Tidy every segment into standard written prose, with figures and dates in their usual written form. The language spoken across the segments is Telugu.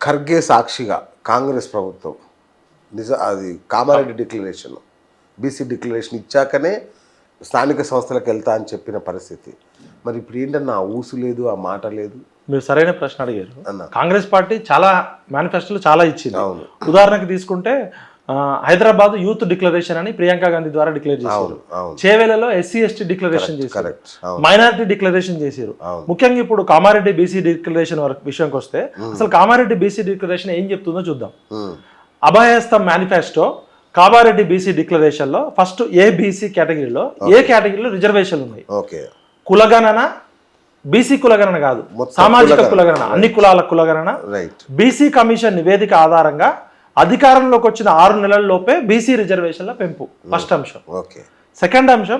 ఖర్గే సాక్షిగా కాంగ్రెస్ ప్రభుత్వం అది కామారెడ్డి డిక్లరేషన్ బీసీ డిక్లరేషన్ ఇచ్చాకనే స్థానిక సంస్థలకు వెళ్తా అని చెప్పిన పరిస్థితి. మరి ఇప్పుడు ఏంటన్నా ఆ ఊసు లేదు, ఆ మాట లేదు. మీరు సరైన ప్రశ్న అడిగారు. కాంగ్రెస్ పార్టీ చాలా మేనిఫెస్టోలు చాలా ఇచ్చింది. అవును. ఉదాహరణకి తీసుకుంటే హైదరాబాద్ యూత్ డిక్లరేషన్ అని ప్రియాంక గాంధీ ద్వారా డిక్లేర్ చేశారు. చేవేలలో ఎస్సీ ఎస్టీ డిక్లరేషన్ చేశారు, మైనారిటీ డిక్లరేషన్ చేశారు. ముఖ్యంగా ఇప్పుడు కామారెడ్డి బీసీ డిక్లరేషన్ విషయానికి వస్తే అసలు కామారెడ్డి బీసీ డిక్లరేషన్ ఏం చెప్తుందో చూద్దాం. అభయహస్తం మేనిఫెస్టో కామారెడ్డి బీసీ డిక్లరేషన్ లో ఫస్ట్ ఏబీసీ కేటగిరీలో ఏ కేటగిరీలో రిజర్వేషన్లు ఉన్నాయి. కులగణన, బీసీ కులగణన కాదు, సామాజిక కులగణన, అన్ని కులాల కులగణన. బీసీ కమిషన్ నివేదిక ఆధారంగా అధికారంలోకి వచ్చిన 6 నెలల్లోపే బీసీ రిజర్వేషన్ల పెంపు ఫస్ట్ అంశం. సెకండ్ అంశం,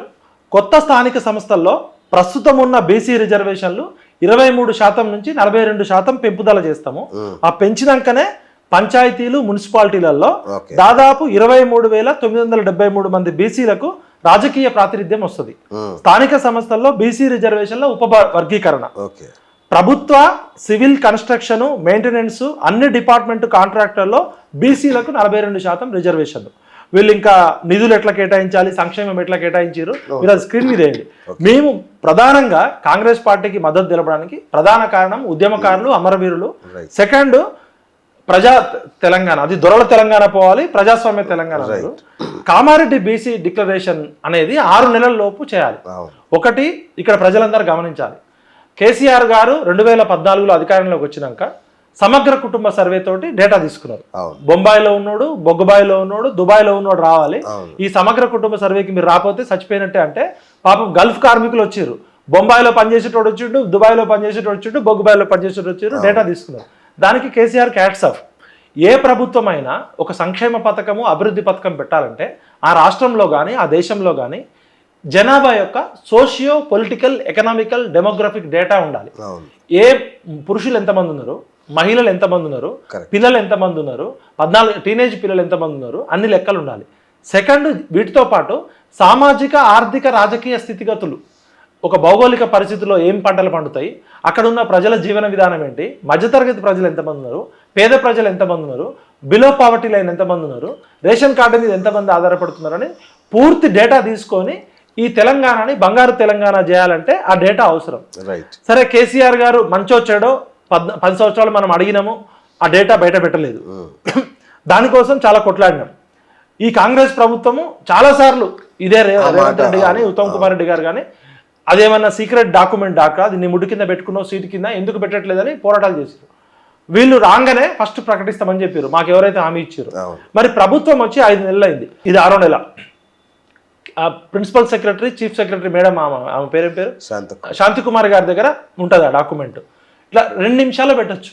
కొత్త స్థానిక సంస్థల్లో ప్రస్తుతం ఉన్న బీసీ రిజర్వేషన్లు 23% నుంచి 42% పెంపుదల చేస్తాము. ఆ పెంచినాకనే పంచాయతీలు మున్సిపాలిటీలలో దాదాపు 23,973 మంది బీసీలకు రాజకీయ ప్రాతినిధ్యం వస్తుంది. స్థానిక సంస్థల్లో బీసీ రిజర్వేషన్ల ఉపవర్గీకరణ, ప్రభుత్వ సివిల్ కన్స్ట్రక్షన్ మెయింటెనెన్స్ అన్ని డిపార్ట్మెంట్ కాంట్రాక్టర్లో బీసీలకు 42% రిజర్వేషన్లు. వీళ్ళు ఇంకా నిధులు ఎట్లా కేటాయించాలి, సంక్షేమం ఎట్లా కేటాయించారు మీరు అది స్క్రీన్ మీద వేయండి. మేము ప్రధానంగా కాంగ్రెస్ పార్టీకి మద్దతు తెలపడానికి ప్రధాన కారణం ఉద్యమకారులు, అమరవీరులు. సెకండ్, ప్రజా తెలంగాణ, అది దొరల తెలంగాణ పోవాలి, ప్రజాస్వామ్య తెలంగాణ. కామారెడ్డి బీసీ డిక్లరేషన్ అనేది 6 నెలల లోపు చేయాలి. ఒకటి ఇక్కడ ప్రజలందరూ గమనించాలి, కేసీఆర్ గారు 2014లో అధికారంలోకి వచ్చినాక సమగ్ర కుటుంబ సర్వే తోటి డేటా తీసుకున్నారు. బొంబాయిలో ఉన్నాడు, బొగ్గుబాయిలో ఉన్నాడు, దుబాయ్లో ఉన్నాడు రావాలి. ఈ సమగ్ర కుటుంబ సర్వేకి మీరు రాకపోతే చచ్చిపోయినట్టే. అంటే పాపం గల్ఫ్ కార్మికులు వచ్చారు, బొంబాయిలో పనిచేసేటోడు వచ్చిండు, దుబాయ్లో పనిచేసేటోడు వచ్చిండు, బొగ్గుబాయిలో పనిచేసేటోడు వచ్చారు, డేటా తీసుకున్నారు. దానికి కేసీఆర్ క్యాట్స్ ఆఫ్. ఏ ప్రభుత్వం అయినా ఒక సంక్షేమ పథకము, అభివృద్ధి పథకం పెట్టాలంటే ఆ రాష్ట్రంలో కానీ ఆ దేశంలో కానీ జనాభా యొక్క socio political economical demographic data ఉండాలి. ఏ పురుషులు ఎంతమంది ఉన్నారు, మహిళలు ఎంతమంది ఉన్నారు, పిల్లలు ఎంతమంది ఉన్నారు, 14 టీనేజ్ పిల్లలు ఎంతమంది ఉన్నారు, అన్ని లెక్కలు ఉండాలి. సెకండ్, వీటితో పాటు సామాజిక ఆర్థిక రాజకీయ స్థితిగతులు, ఒక భౌగోళిక పరిస్థితుల్లో ఏం పంటలు పండుతాయి, అక్కడ ఉన్న ప్రజల జీవన విధానం ఏంటి, మధ్యతరగతి ప్రజలు ఎంతమంది ఉన్నారు, పేద ప్రజలు ఎంతమంది ఉన్నారు, బిలో పావర్టీ లైన్ ఎంతమంది ఉన్నారు, రేషన్ కార్డు మీద ఎంతమంది ఆధారపడుతున్నారని పూర్తి డేటా తీసుకొని ఈ తెలంగాణని బంగారు తెలంగాణ చేయాలంటే ఆ డేటా అవసరం. సరే, కేసీఆర్ గారు మంచో చెడో 10 సంవత్సరాలు మనం అడిగినాము, ఆ డేటా బయట పెట్టలేదు. దానికోసం చాలా కొట్లాడినాం. ఈ కాంగ్రెస్ ప్రభుత్వము చాలాసార్లు ఇదే రేవంత్ రెడ్డి కానీ ఉత్తమ్ కుమార్ రెడ్డి గారు కానీ అదేమన్నా సీక్రెట్ డాక్యుమెంట్ దాకా అది నీ ముడి కింద పెట్టుకున్నావు, సీటు కింద ఎందుకు పెట్టట్లేదని పోరాటాలు చేశారు. వీళ్ళు రాగానే ఫస్ట్ ప్రకటిస్తామని చెప్పారు, మాకు ఎవరైతే హామీ ఇచ్చారు. మరి ప్రభుత్వం వచ్చి 5 నెలలు అయింది, ఇది 6వ నెల. Principal secretary, chief secretary madam, ఆమె పేరేం పేరు, శాంతికుమార్ గారి దగ్గర ఉంటుంది ఆ డాక్యుమెంట్. ఇట్లా 2 నిమిషాల్లో పెట్టచ్చు.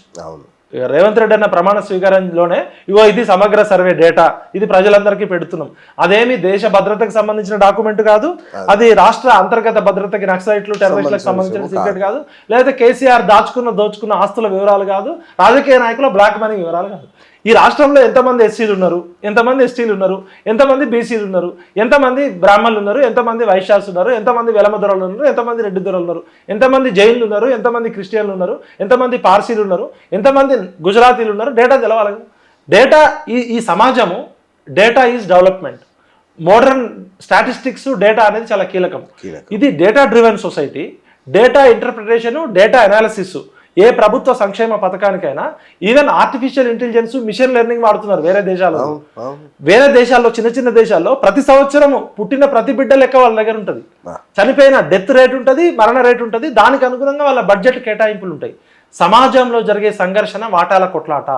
రేవంత్ రెడ్డి అన్న ప్రమాణ స్వీకారంలోనే ఇగో ఇది సమగ్ర సర్వే డేటా, ఇది ప్రజలందరికీ పెడుతున్నాం. అదేమి దేశ భద్రతకు సంబంధించిన డాక్యుమెంట్ కాదు, అది రాష్ట్ర అంతర్గత భద్రతకి, నక్సలైట్లు, టెర్రరిస్టులకు సంబంధించిన సీక్రెట్ కాదు, లేదా కేసీఆర్ దోచుకున్న ఆస్తుల వివరాలు కాదు, రాజకీయ నాయకుల బ్లాక్ మనీ వివరాలు కాదు. ఈ రాష్ట్రంలో ఎంతమంది ఎస్సీలు ఉన్నారు, ఎంతమంది ఎస్టీలు ఉన్నారు, ఎంతమంది బీసీలు ఉన్నారు, ఎంతమంది బ్రాహ్మణులు ఉన్నారు, ఎంతమంది వైశ్యాస్ ఉన్నారు, ఎంతమంది వెలమ దొరలు ఉన్నారు, ఎంతమంది రెడ్డి దొరలు ఉన్నారు, ఎంతమంది జైన్లు ఉన్నారు, ఎంతమంది క్రిస్టియన్లు ఉన్నారు, ఎంతమంది పార్సీలు ఉన్నారు, ఎంతమంది గుజరాతీలు ఉన్నారు, డేటా తెలవాలి. డేటా ఈ సమాజము, data is development. Modern statistics data అనేది చాలా కీలకం. ఇది data driven society. Data interpretation, data analysis ఏ ప్రభుత్వ సంక్షేమ పథకానికైనా even artificial intelligence, machine learning వాడుతున్నారు వేరే దేశాల్లో. చిన్న చిన్న దేశాల్లో ప్రతి సంవత్సరము పుట్టిన ప్రతి బిడ్డ లెక్క వాళ్ళ దగ్గర ఉంటుంది, చనిపోయిన డెత్ రేట్ ఉంటుంది, మరణ రేట్ ఉంటుంది, దానికి అనుగుణంగా వాళ్ళ బడ్జెట్ కేటాయింపులు ఉంటాయి. సమాజంలో జరిగే సంఘర్షణ, వాటాల కొట్లాట.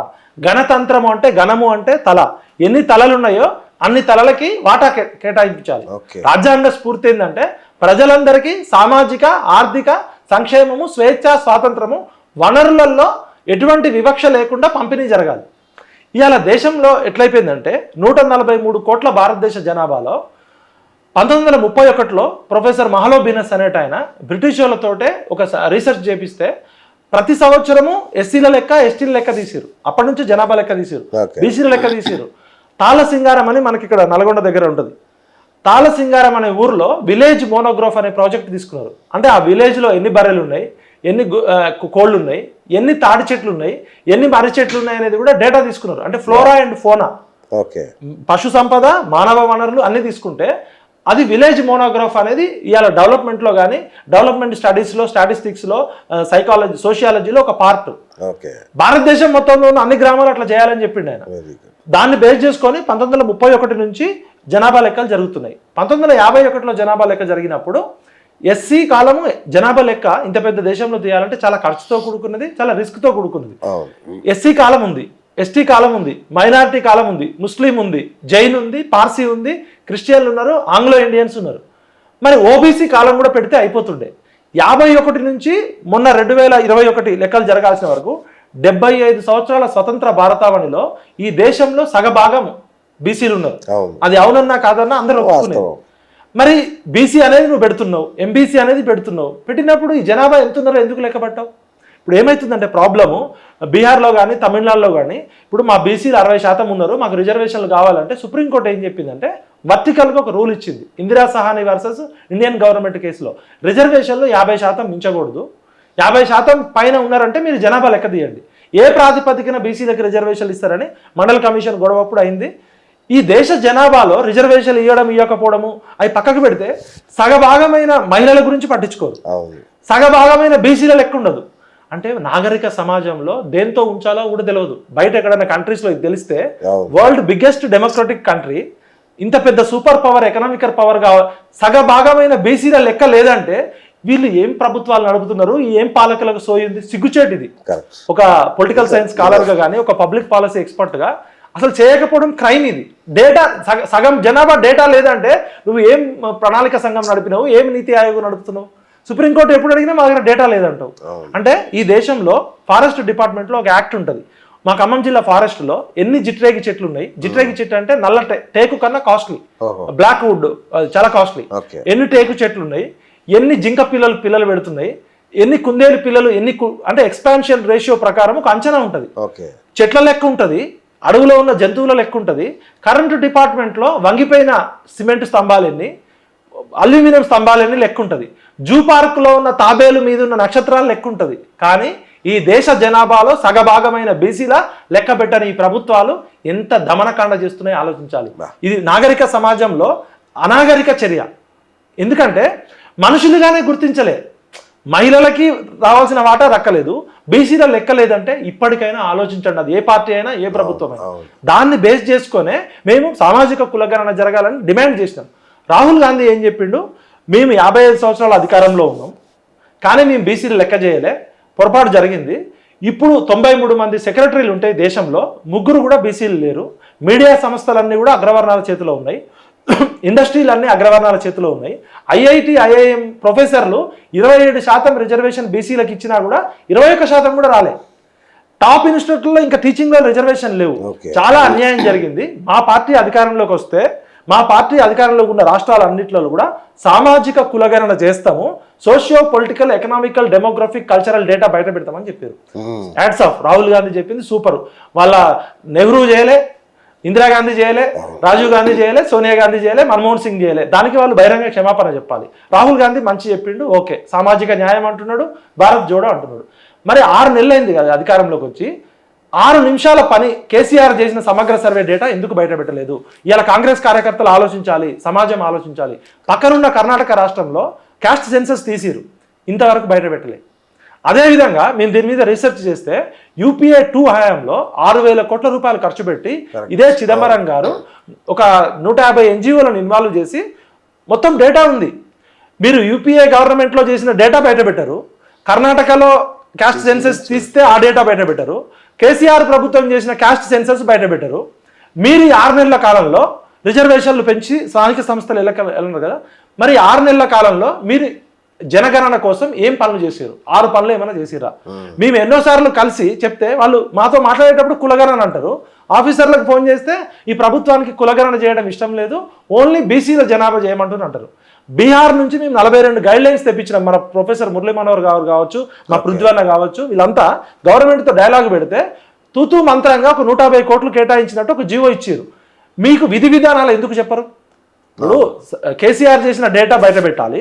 గణతంత్రము అంటే, గణము అంటే తల, ఎన్ని తలలు ఉన్నాయో అన్ని తలలకి వాటా కేటాయించాలి. రాజ్యాంగ స్ఫూర్తి ఏంటంటే ప్రజలందరికీ సామాజిక ఆర్థిక సంక్షేమము, స్వేచ్ఛ, స్వాతంత్రము, వనరులలో ఎటువంటి వివక్ష లేకుండా పంపిణీ జరగాలి. ఇవాళ దేశంలో ఎట్లయిపోయిందంటే 143 కోట్ల భారతదేశ జనాభాలో 1931లో ప్రొఫెసర్ మహలోబినస్ అనేట ఆయన బ్రిటిష్ వాళ్ళతోటే ఒక రీసెర్చ్ చేపిస్తే ప్రతి సంవత్సరము ఎస్సీల లెక్క, ఎస్టీల లెక్క తీసిరు. అప్పటి నుంచి జనాభా లెక్క తీసిరు, బీసీల లెక్క తీసిరు. తాళసింగారం అని మనకి ఇక్కడ నల్గొండ దగ్గర ఉంటుంది. తాళసింగారం అనే ఊర్లో విలేజ్ మోనోగ్రాఫ్ అనే ప్రాజెక్ట్ తీసుకున్నారు. అంటే ఆ విలేజ్లో ఎన్ని బర్రెలు ఉన్నాయి, ఎన్ని కోళ్ళు ఉన్నాయి, ఎన్ని తాడి చెట్లు ఉన్నాయి, ఎన్ని మర్రి చెట్లు ఉన్నాయి అనేది కూడా డేటా తీసుకున్నారు. అంటే ఫ్లోరా అండ్ ఫోనా, ఓకే, పశు సంపద, మానవ వనరులు అన్ని తీసుకుంటే అది విలేజ్ మోనోగ్రాఫ్ అనేది ఇవాళ డెవలప్మెంట్లో కానీ డెవలప్మెంట్ స్టడీస్లో, స్టాటిస్టిక్స్లో, సైకాలజీ, సోషియాలజీలో ఒక పార్ట్. భారతదేశం మొత్తంలో ఉన్న అన్ని గ్రామాలు అట్లా చేయాలని చెప్పిండు ఆయన. దాన్ని బేస్ చేసుకొని 1931 నుంచి జనాభా లెక్కలు జరుగుతున్నాయి. 1951లో జనాభా లెక్క జరిగినప్పుడు ఎస్సీ కాలము జనాభా లెక్క ఇంత పెద్ద దేశంలో తీయాలంటే చాలా ఖర్చుతో కూడుకున్నది, చాలా రిస్క్తో కూడుకున్నది. ఎస్సీ కాలం ఉంది, ఎస్టీ కాలం ఉంది, మైనారిటీ కాలం ఉంది, ముస్లిం ఉంది, జైన్ ఉంది, పార్సీ ఉంది, క్రిస్టియన్లు ఉన్నారు, ఆంగ్లో ఇండియన్స్ ఉన్నారు. మరి ఓబీసీ కాలం కూడా పెడితే అయిపోతుండే. 51 నుంచి మొన్న 2021 లెక్కలు జరగాల్సిన వరకు 75 సంవత్సరాల స్వతంత్ర భారతావనిలో ఈ దేశంలో సగభాగం బీసీలు ఉన్నారు. అది అవునన్నా కాదన్నా అందరూ ఒప్పుకున్నారు. మరి బీసీ అనేది నువ్వు పెడుతున్నావు, ఎంబీసీ అనేది పెడుతున్నావు. పెట్టినప్పుడు ఈ జనాభా ఎంత ఉన్నారో ఎందుకు లెక్క పట్టావు? ఇప్పుడు ఏమవుతుందంటే ప్రాబ్లము, బీహార్లో కానీ తమిళనాడులో కానీ ఇప్పుడు మా బీసీలు 60% ఉన్నారు, మాకు రిజర్వేషన్లు కావాలంటే సుప్రీంకోర్టు ఏం చెప్పిందంటే వర్టికల్గా ఒక రూల్ ఇచ్చింది. Indira Sahani versus Indian government కేసులో రిజర్వేషన్లు 50% మించకూడదు, 50% పైన ఉన్నారంటే మీరు జనాభా లెక్క తీయండి. ఏ ప్రాతిపదికన బీసీలకు రిజర్వేషన్లు ఇస్తారని మండల కమిషన్ గొడవప్పుడు అయింది. ఈ దేశ జనాభాలో రిజర్వేషన్లు ఇవ్వకపోవడము అవి పక్కకు పెడితే సగభాగమైన మహిళల గురించి పట్టించుకోరు, సగభాగమైన బీసీల లెక్క ఉండదు. అంటే నాగరిక సమాజంలో దేంతో ఉంచాలో కూడా తెలియదు. బయట ఎక్కడైనా కంట్రీస్లో ఇది తెలిస్తే వరల్డ్ బిగ్గెస్ట్ డెమోక్రటిక్ కంట్రీ, ఇంత పెద్ద సూపర్ పవర్, ఎకనామికల్ పవర్ సగభాగమైన బీసీల లెక్క లేదంటే వీళ్ళు ఏం ప్రభుత్వాలు నడుపుతున్నారు, ఏం పాలకులకు సోయింది, సిగ్గుచేటిది. ఒక పొలిటికల్ సైన్స్ స్కాలర్గా కానీ ఒక పబ్లిక్ పాలసీ ఎక్స్పర్ట్గా అసలు చేయకపోవడం క్రైమ్ ఇది. డేటా సగం జనాభా డేటా లేదంటే నువ్వు ఏం ప్రణాళిక సంఘం నడిపినావు, ఏం నీతి ఆయోగ్ నడుపుతున్నావు? సుప్రీంకోర్టు ఎప్పుడు అడిగినా మా దగ్గర డేటా లేదంటావు. అంటే ఈ దేశంలో ఫారెస్ట్ డిపార్ట్మెంట్లో ఒక యాక్ట్ ఉంటుంది. మా ఖమ్మం జిల్లా ఫారెస్ట్లో ఎన్ని జిట్రేగి చెట్లు ఉన్నాయి, జిట్రేగి చెట్టు అంటే నల్ల టేకు కన్నా కాస్ట్లీ, బ్లాక్ వుడ్ చాలా కాస్ట్లీ. ఎన్ని టేకు చెట్లు ఉన్నాయి, ఎన్ని జింక పిల్లలు పెడుతున్నాయి, ఎన్ని కుందేలు పిల్లలు, అంటే ఎక్స్పాన్షన్ రేషియో ప్రకారం ఒక అంచనా ఉంటుంది. చెట్ల లెక్క ఉంటుంది, అడవులో ఉన్న జంతువుల లెక్క ఉంటుంది. కరెంటు డిపార్ట్మెంట్లో వంగిపోయిన సిమెంట్ స్తంభాలెన్ని, అల్యూమినియం స్తంభాలన్నీ లెక్క ఉంటుంది. జూ పార్కులో ఉన్న తాబేలు మీద ఉన్న నక్షత్రాలు లెక్క ఉంటుంది. కానీ ఈ దేశ జనాభాలో సగభాగమైన బీసీల లెక్క పెట్టని ఈ ప్రభుత్వాలు ఎంత దమనకాండ చేస్తున్నాయో ఆలోచించాలి. ఇది నాగరిక సమాజంలో అనాగరిక చర్య. ఎందుకంటే మనుషులుగానే గుర్తించలే, మహిళలకి రావాల్సిన వాటా దక్కలేదు, బీసీల లెక్క లేదంటే ఇప్పటికైనా ఆలోచించండి. అది ఏ పార్టీ అయినా ఏ ప్రభుత్వం అయినా. దాన్ని బేస్ చేసుకొనే మేము సామాజిక కులగణన జరగాలని డిమాండ్ చేసినాం. రాహుల్ గాంధీ ఏం చెప్పిండు, మేము 55 సంవత్సరాల అధికారంలో ఉన్నాం కానీ మేము బీసీలు లెక్క చేయలే, పొరపాటు జరిగింది. ఇప్పుడు 93 మంది సెక్రటరీలు ఉంటాయి దేశంలో, 3 కూడా బీసీలు లేరు. మీడియా సంస్థలన్నీ కూడా అగ్రవర్ణాల చేతిలో ఉన్నాయి, ఇండస్ట్రీలన్నీ అగ్రవర్ణాల చేతిలో ఉన్నాయి. ఐఐటి, ఐఐఎం ప్రొఫెసర్లు 27% రిజర్వేషన్ బీసీలకు ఇచ్చినా కూడా 21% కూడా రాలే. టాప్ ఇన్స్టిట్యూట్లో ఇంకా టీచింగ్లో రిజర్వేషన్ లేవు. చాలా అన్యాయం జరిగింది. మా పార్టీ అధికారంలోకి వస్తే, మా పార్టీ అధికారంలో ఉన్న రాష్ట్రాలన్నింటిలో కూడా సామాజిక కులగణన చేస్తాము, socio political, economical, demographic, cultural data బయట పెడతామని చెప్పారు. హ్యాట్స్ ఆఫ్, రాహుల్ గాంధీ చెప్పింది సూపర్. వాళ్ళ నెహ్రూ చేయలే, ఇందిరాగాంధీ చేయలే, రాజీవ్ గాంధీ చేయలే, సోనియా గాంధీ చేయలే, మన్మోహన్ సింగ్ చేయలే. దానికి వాళ్ళు బహిరంగ క్షమాపణ చెప్పాలి. రాహుల్ గాంధీ మంచి చెప్పిండు, ఓకే, సామాజిక న్యాయం అంటున్నాడు, భారత్ జోడో అంటున్నాడు. మరి 6 నెలలు అయింది కదా అధికారంలోకి వచ్చి, 6 నిమిషాల పని కేసీఆర్ చేసిన సమగ్ర సర్వే డేటా ఎందుకు బయట పెట్టలేదు? ఇలా కాంగ్రెస్ కార్యకర్తలు ఆలోచించాలి, సమాజం ఆలోచించాలి. పక్కనున్న కర్ణాటక రాష్ట్రంలో క్యాస్ట్ సెన్సస్ తీసిరు, ఇంతవరకు బయట పెట్టలేదు. అదేవిధంగా మేము దీని మీద రీసెర్చ్ చేస్తే యూపీఏ 2 హయాంలో 6,000 కోట్ల రూపాయలు ఖర్చు పెట్టి ఇదే చిదంబరం గారు ఒక 150 ఎన్జిఓలను ఇన్వాల్వ్ చేసి మొత్తం డేటా ఉంది. మీరు యూపీఏ గవర్నమెంట్లో చేసిన డేటా బయట పెట్టారు, కర్ణాటకలో క్యాస్ట్ సెన్సస్ తీస్తే ఆ డేటా బయట పెట్టారు, కేసీఆర్ ప్రభుత్వం చేసిన క్యాస్ట్ సెన్సస్ బయట పెట్టారు. మీరు 6 నెలల కాలంలో రిజర్వేషన్లు పెంచి స్థానిక సంస్థలు వెళ్ళరు కదా, మరి 6 నెలల కాలంలో మీరు జనగణన కోసం ఏం పనులు చేశారు? 6 పనులు ఏమైనా చేసిరా? మేము ఎన్నోసార్లు కలిసి చెప్తే వాళ్ళు మాతో మాట్లాడేటప్పుడు కులగణన అంటారు. ఆఫీసర్లకు ఫోన్ చేస్తే ఈ ప్రభుత్వానికి కులగణన చేయడం ఇష్టం లేదు, ఓన్లీ బీసీల జనాభా చేయమంటూనే అంటారు. బీహార్ నుంచి మేము 42 గైడ్ లైన్స్ తెప్పించినాం. మన ప్రొఫెసర్ మురళీ మనోహర్ గారు కావచ్చు, మా పృథ్వన్న కావచ్చు, వీళ్ళంతా గవర్నమెంట్తో డైలాగ్ పెడితే తూతూ మంత్రంగా ఒక 150 కోట్లు కేటాయించినట్టు ఒక జీవో ఇచ్చారు. మీకు విధి విధానాలు ఎందుకు చెప్పరు? ఇప్పుడు కేసీఆర్ చేసిన డేటా బయట పెట్టాలి,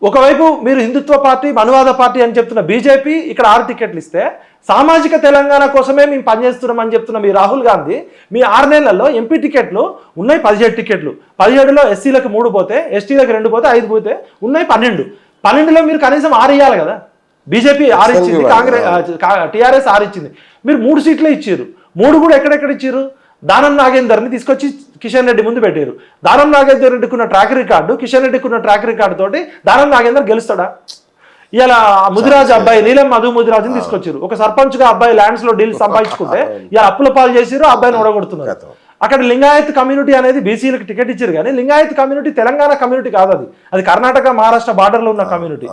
ఒకవైపు మీరు హిందుత్వ పార్టీ మనువాద పార్టీ అని చెప్తున్న బీజేపీ ఇక్కడ 6 టికెట్లు ఇస్తే సామాజిక తెలంగాణ కోసమే మేము పనిచేస్తున్నామని చెప్తున్న మీ రాహుల్ గాంధీ మీ 6 నెలల్లో ఎంపీ టికెట్లు ఉన్నాయి 17 టికెట్లు. 17లో ఎస్సీలకు 3 పోతే, ఎస్టీలకు 2 పోతే, 5 పోతే ఉన్నాయి 12. 12లో మీరు కనీసం 6 ఇవ్వాలి కదా. బీజేపీ 6 ఇచ్చింది, టీఆర్ఎస్ 6 ఇచ్చింది, మీరు 3 సీట్లే ఇచ్చారు. 3 కూడా ఎక్కడెక్కడ ఇచ్చారు? దానం నాగేందర్ని తీసుకొచ్చి కిషన్ రెడ్డి ముందు పెట్టారు. దానం నాగేందర్ రెడ్డికి ఉన్న ట్రాక్ రికార్డు, కిషన్ రెడ్డికి ఉన్న ట్రాక్ రికార్డు తోటి దానం నాగేందర్ గెలుస్తాడా? ఇలా ముదిరాజు అబ్బాయి నీలం మధు ముదిరాజుని తీసుకొచ్చారు. ఒక సర్పంచ్ గా అబ్బాయి ల్యాండ్స్ లో డీల్ సంపాదించుకుంటే ఇలా అప్పుల పాలు చేసారు, అబ్బాయిని ఓడగొడుతున్నారు. అక్కడ లింగాయత్ కమ్యూనిటీ అనేది బీసీలకు టికెట్ ఇచ్చారు, కానీ లింగాయత్ కమ్యూనిటీ తెలంగాణ కమ్యూనిటీ కాదు, అది కర్ణాటక మహారాష్ట్ర బార్డర్ లో ఉన్న కమ్యూనిటీ.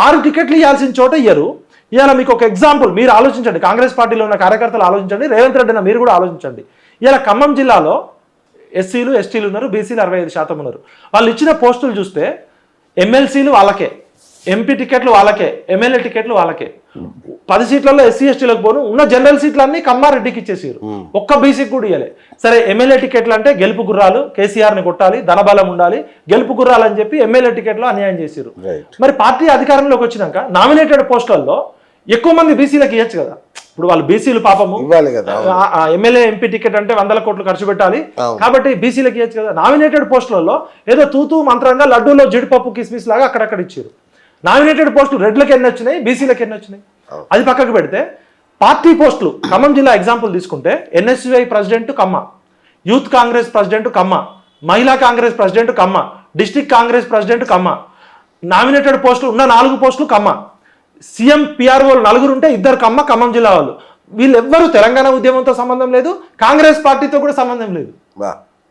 6 టికెట్లు ఇవ్వాల్సిన చోట ఇయ్యరు. ఇలా మీకు ఒక ఎగ్జాంపుల్, మీరు ఆలోచించండి, కాంగ్రెస్ పార్టీలో ఉన్న కార్యకర్తలు ఆలోచించండి, రేవంత్ రెడ్డి మీరు కూడా ఆలోచించండి. ఇలా ఖమ్మం జిల్లాలో ఎస్సీలు ఎస్టీలు ఉన్నారు, బీసీలు 65% ఉన్నారు. వాళ్ళు ఇచ్చిన పోస్టులు చూస్తే ఎమ్మెల్సీలు వాళ్ళకే, ఎంపీ టికెట్లు వాళ్ళకే, ఎమ్మెల్యే టికెట్లు వాళ్ళకే. 10 సీట్లలో ఎస్సీ ఎస్టీలకు పోను, ఉన్న జనరల్ సీట్లన్నీ కమ్మారెడ్డికి ఇచ్చేసారు, ఒక్క బీసీకి కూడా ఇవ్వలే. సరే ఎమ్మెల్యే టికెట్లు అంటే గెలుపు గుర్రాలు, కేసీఆర్ని కొట్టాలి, ధనబలం ఉండాలి, గెలుపు గుర్రాలు అని చెప్పి ఎమ్మెల్యే టికెట్లో అన్యాయం చేశారు. మరి పార్టీ అధికారంలోకి వచ్చినాక నామినేటెడ్ పోస్టులలో ఎక్కువ మంది బీసీలకు ఇవ్వచ్చు కదా. ఇప్పుడు వాళ్ళు బీసీలు పాపము ఎమ్మెల్యే ఎంపీ టికెట్ అంటే 100 కోట్లు ఖర్చు పెట్టాలి కాబట్టి బీసీలకు ఇవ్వచ్చు కదా. నామినేటెడ్ పోస్టులలో ఏదో తూతూ మంత్రంగా లడ్డూలో జీడిపప్పు కిస్మిస్ లాగా అక్కడక్కడ ఇచ్చారు. నామినేటెడ్ పోస్టులు రెడ్లకు ఎన్ని వచ్చినాయి, బీసీలకు ఎన్ని వచ్చినాయి, అది పక్కకు పెడితే పార్టీ పోస్టులు ఖమ్మం జిల్లా ఎగ్జాంపుల్ తీసుకుంటే ఎన్ఎస్యుఐ ప్రెసిడెంట్ కమ్మ, యూత్ కాంగ్రెస్ ప్రెసిడెంట్ కమ్మ, మహిళా కాంగ్రెస్ ప్రెసిడెంట్ కమ్మ, డిస్ట్రిక్ట్ కాంగ్రెస్ ప్రెసిడెంట్ కమ్మ. నామినేటెడ్ పోస్టులు ఉన్న 4 పోస్టులు కమ్మ. సీఎం పిఆర్ఓలు 4 ఉంటే 2 ఖమ్మం జిల్లా వాళ్ళు. వీళ్ళెవ్వరూ తెలంగాణ ఉద్యమంతో సంబంధం లేదు, కాంగ్రెస్ పార్టీతో కూడా సంబంధం లేదు.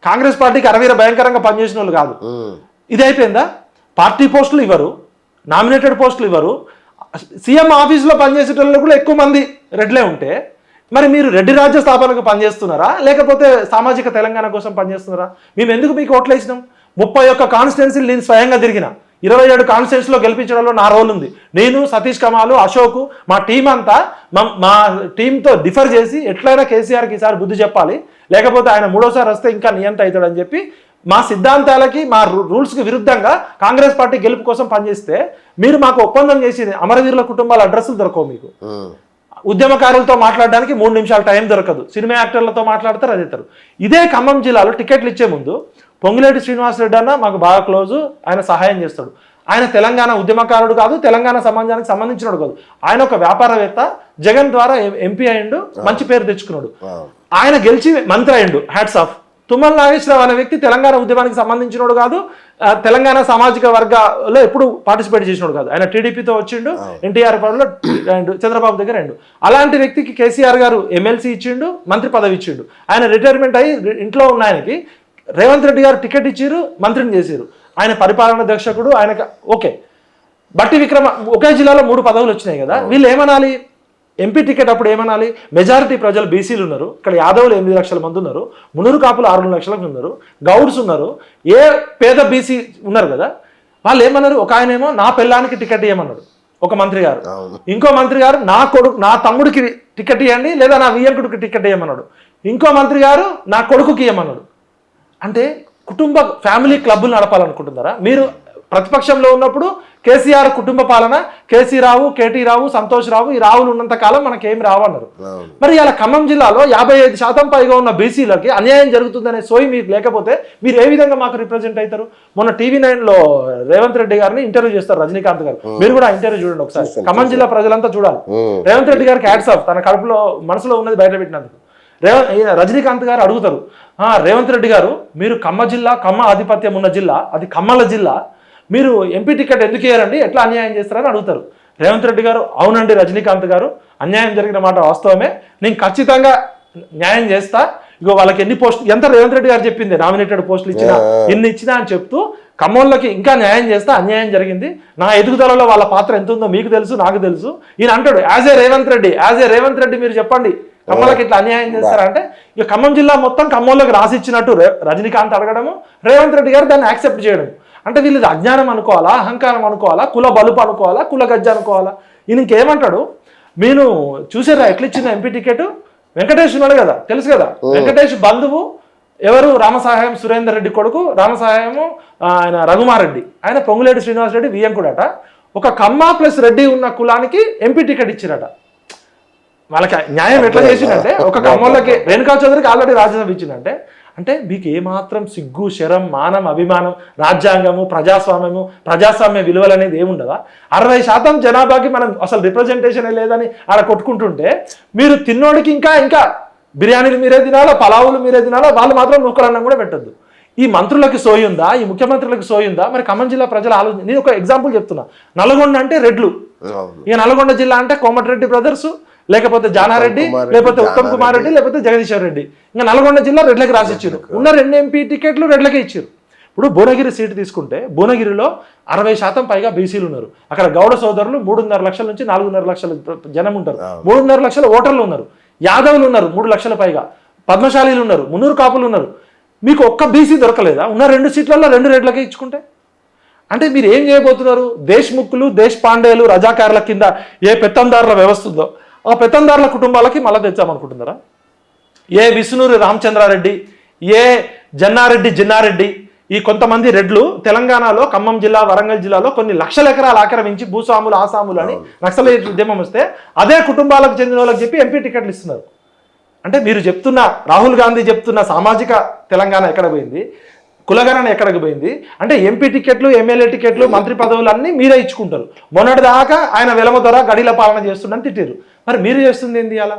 కాంగ్రెస్ పార్టీకి అరవీర భయంకరంగా పనిచేసిన వాళ్ళు కాదు. ఇది అయిపోయిందా? పార్టీ పోస్టులు ఇవ్వరు, నామినేటెడ్ పోస్టులు ఇవ్వరు, సీఎం ఆఫీసులో పనిచేసేటోళ్ళు కూడా ఎక్కువ మంది రెడ్లే ఉంటే మరి మీరు రెడ్డి రాజ్య స్థాపనకు పనిచేస్తున్నారా లేకపోతే సామాజిక తెలంగాణ కోసం పనిచేస్తున్నారా? మేము ఎందుకు మీకు ఓట్లు వేసినాం? 31 కాన్స్టిట్యున్సీలు నేను స్వయంగా తిరిగిన, 27 కాన్స్టిట్యున్సీలో గెలిపించడంలో నా రోల్ ఉంది. నేను, సతీష్ కమాలు, అశోక్, మా టీం అంతా మా టీంతో డిఫర్ చేసి ఎట్లయినా కేసీఆర్కి ఈసారి బుద్ధి చెప్పాలి, లేకపోతే ఆయన 3వ సారి వస్తే ఇంకా నియంత అవుతాడని చెప్పి మా సిద్ధాంతాలకి మా రూల్స్కి విరుద్ధంగా కాంగ్రెస్ పార్టీ గెలుపు కోసం పనిచేస్తే మీరు మాకు ఒప్పందం చేసి అమరవీరుల కుటుంబాల అడ్రస్లు దొరకవు. మీకు ఉద్యమకారులతో మాట్లాడడానికి 3 నిమిషాల టైం దొరకదు, సినిమా యాక్టర్లతో మాట్లాడతారు, అది ఇస్తారు. ఇదే ఖమ్మం జిల్లాలో టికెట్లు ఇచ్చే ముందు పొంగులేటి శ్రీనివాసరెడ్డి అన్న మాకు బాగా క్లోజు, ఆయన సహాయం చేస్తాడు. ఆయన తెలంగాణ ఉద్యమకారుడు కాదు, తెలంగాణ సమాజానికి సంబంధించినడు కాదు, ఆయన ఒక వ్యాపారవేత్త, జగన్ ద్వారా ఎంపీ అయ్యిండు, మంచి పేరు తెచ్చుకున్నాడు. ఆయన గెలిచి మంత్రి అయ్యిండు, హ్యాట్స్ ఆఫ్. తుమ్మల నాగేశ్వరరావు అనే వ్యక్తి తెలంగాణ ఉద్యమానికి సంబంధించినోడు కాదు, తెలంగాణ సామాజిక వర్గాల్లో ఎప్పుడు పార్టిసిపేట్ చేసినోడు కాదు. ఆయన టీడీపీతో వచ్చిండు, ఎన్టీఆర్ పదవిలో చంద్రబాబు దగ్గర ఎండు. అలాంటి వ్యక్తికి కేసీఆర్ గారు ఎమ్మెల్సీ ఇచ్చిండు, మంత్రి పదవి ఇచ్చిండు. ఆయన రిటైర్మెంట్ అయ్యి ఇంట్లో ఉన్న ఆయనకి రేవంత్ రెడ్డి గారు టికెట్ ఇచ్చారు, మంత్రిని చేశారు. ఆయన పరిపాలన దర్శకుడు, ఆయనకు ఓకే. బట్టి విక్రమ ఒకే జిల్లాలో 3 పదవులు వచ్చినాయి కదా, వీళ్ళు ఏమనాలి? ఎంపీ టికెట్ అప్పుడు ఏమనాలి? మెజారిటీ ప్రజలు బీసీలు ఉన్నారు, ఇక్కడ యాదవులు 8 లక్షల మంది ఉన్నారు, మునురు కాపులు 6 లక్షల మంది ఉన్నారు, గౌడ్స్ ఉన్నారు, ఏ పేద బీసీ ఉన్నారు కదా. వాళ్ళు ఏమన్నారు? ఒక ఆయనేమో నా పెళ్ళానికి టికెట్ ఇవ్వమన్నాడు ఒక మంత్రి గారు, ఇంకో మంత్రి గారు నా తమ్ముడికి టికెట్ ఇవ్వండి లేదా నా వియ్యంకుడికి టికెట్ ఇవ్వమన్నాడు, ఇంకో మంత్రి గారు నా కొడుకుకి ఇవ్వమన్నాడు. అంటే కుటుంబ ఫ్యామిలీ క్లబ్లు నడపాలనుకుంటున్నారా మీరు? ప్రతిపక్షంలో ఉన్నప్పుడు కేసీఆర్ కుటుంబ పాలన, కేసీ రావు, కేటీ రావు, సంతోష్ రావు, ఈ రావులు ఉన్నంత కాలం మనకేమి రావన్నారు. మరి ఇలా ఖమ్మం జిల్లాలో 55% పైగా ఉన్న బీసీలకి అన్యాయం జరుగుతుందనే సోయి మీకు లేకపోతే మీరు ఏ విధంగా మాకు రిప్రజెంట్ అవుతారు? మొన్న TV9లో రేవంత్ రెడ్డి గారిని ఇంటర్వ్యూ చేస్తారు రజనీకాంత్ గారు, మీరు కూడా ఇంటర్వ్యూ చూడండి ఒకసారి. ఖమ్మం జిల్లా ప్రజలంతా చూడాలి. రేవంత్ రెడ్డి గారికి హ్యాట్స్ ఆఫ్, తన కడుపులో మనసులో ఉన్నది బయట పెట్టినందుకు. రజనీకాంత్ గారు అడుగుతారు, రేవంత్ రెడ్డి గారు మీరు ఖమ్మ ఆధిపత్యం ఉన్న జిల్లా, అది ఖమ్మల జిల్లా, మీరు ఎంపీ టికెట్ ఎందుకు ఇయ్యారండి, ఎట్లా అన్యాయం చేస్తారని అడుగుతారు. రేవంత్ రెడ్డి గారు అవునండి రజనీకాంత్ గారు, అన్యాయం జరిగిన మాట వాస్తవమే, నేను ఖచ్చితంగా న్యాయం చేస్తా, ఇగో వాళ్ళకి ఎన్ని పోస్టులు, ఎంత రేవంత్ రెడ్డి గారు చెప్పింది నామినేటెడ్ పోస్టులు ఇచ్చినా ఎన్ని ఇచ్చినా అని చెప్తూ ఖమ్మంలోకి ఇంకా న్యాయం చేస్తా, అన్యాయం జరిగింది, నా ఎదుగుదలలో వాళ్ళ పాత్ర ఎంత ఉందో మీకు తెలుసు, నాకు తెలుసు. ఈయన అంటాడు యాజ్ ఏ రేవంత్ రెడ్డి మీరు చెప్పండి ఖమ్మంలోకి ఇట్లా అన్యాయం చేస్తారంటే, ఇక ఖమ్మం జిల్లా మొత్తం ఖమ్మంలోకి రాసిచ్చినట్టు రజనీకాంత్ అడగడము, రేవంత్ రెడ్డి గారు దాన్ని యాక్సెప్ట్ చేయడం. అంటే వీళ్ళది అజ్ఞానం అనుకోవాలా, అహంకారం అనుకోవాలా, కుల బలుపు అనుకోవాలా, కుల గజ్జ అనుకోవాలా? ఈయన ఇంకేమంటాడు, మీరు చూసారా ఎట్లా ఇచ్చిన ఎంపీ టికెట్? వెంకటేష్ ఉన్నాడు కదా, తెలుసు కదా, వెంకటేష్ బంధువు ఎవరు రామసహాయం సురేందర్ రెడ్డి కొడుకు రామసహాయము ఆయన రఘుమారెడ్డి, ఆయన పొంగులేటి శ్రీనివాసరెడ్డి వియ్యంకుడట. ఒక కమ్మ ప్లస్ రెడ్డి ఉన్న కులానికి ఎంపీ టికెట్ ఇచ్చిరట. వాళ్ళకి న్యాయం ఎట్లా చేసిందంటే ఒక కమ్మోళ్ళకి రేణుకా చౌదరికి ఆల్రెడీ రాజ్యసభ ఇచ్చిందంటే, అంటే మీకు ఏమాత్రం సిగ్గు శరం మానం అభిమానం రాజ్యాంగము ప్రజాస్వామ్య విలువలు అనేది ఏముండదా? 60% జనాభాకి మనం అసలు రిప్రజెంటేషన్ లేదని ఆడ కొట్టుకుంటుంటే మీరు తిన్నోడికి ఇంకా బిర్యానీలు మీరే తినాలా, పలావులు మీరే తినాలా, వాళ్ళు మాత్రం నూకలన్నం కూడా పెట్టద్దు. ఈ మంత్రులకి సోయుందా, ఈ ముఖ్యమంత్రులకి సోయుందా? మరి ఖమ్మం జిల్లా ప్రజల ఆలోచన. నేను ఒక ఎగ్జాంపుల్ చెప్తున్నా. నల్గొండ అంటే రెడ్లు, ఇక నల్గొండ జిల్లా అంటే కోమటిరెడ్డి బ్రదర్స్, లేకపోతే జానారెడ్డి, లేకపోతే ఉత్తమ్ కుమార్ రెడ్డి, లేకపోతే జగదీశ్వర్ రెడ్డి. ఇంకా నల్గొండ జిల్లా రెడ్లకి రాసిచ్చారు. ఉన్న 2 ఎంపీ టికెట్లు రెడ్లకే ఇచ్చారు. ఇప్పుడు భువనగిరి సీటు తీసుకుంటే భువనగిరిలో 60% పైగా బీసీలు ఉన్నారు. అక్కడ గౌడ సోదరులు 3.5 లక్షల నుంచి 4.5 లక్షల జనం ఉంటారు. 3.5 లక్షల ఓటర్లు ఉన్నారు. యాదవులు ఉన్నారు 3 లక్షల పైగా. పద్మశాలీలు ఉన్నారు, మున్నూరు కాపులు ఉన్నారు. మీకు ఒక్క బీసీ దొరకలేదా? ఉన్న 2 సీట్లలో 2 రెడ్లకే ఇచ్చుకుంటే? అంటే మీరు ఏం చేయబోతున్నారు? దేశ్ముఖ్లు, దేశపాండేలు, రజాకారుల కింద ఏ పెత్తందారుల వ్యవస్థ ఉందో ఆ పెత్తందారుల కుటుంబాలకి మళ్ళీ తెచ్చామనుకుంటున్నారా? ఏ విష్ణూరి రామచంద్రారెడ్డి, ఏ జిన్నారెడ్డి, ఈ కొంతమంది రెడ్లు తెలంగాణలో ఖమ్మం జిల్లా, వరంగల్ జిల్లాలో కొన్ని లక్షల ఎకరాలు ఆక్రమించి భూస్వాములు ఆసాములు అని నక్సలైట్ ఉద్యమం వస్తే అదే కుటుంబాలకు చెందిన వాళ్ళకి చెప్పి ఎంపీ టికెట్లు ఇస్తున్నారు. అంటే మీరు చెప్తున్న రాహుల్ గాంధీ చెప్తున్న సామాజిక తెలంగాణ ఎక్కడ పోయింది, కులగణన ఎక్కడికి పోయింది? అంటే ఎంపీ టికెట్లు, ఎమ్మెల్యే టికెట్లు, మంత్రి పదవులు అన్నీ మీరే ఇచ్చుకుంటారు. మొన్నటిదాకా ఆయన వెలమ ద్వారా గడిల పాలన చేస్తుండని తిట్టారు. మరి మీరు చేస్తుంది ఏంది అలా?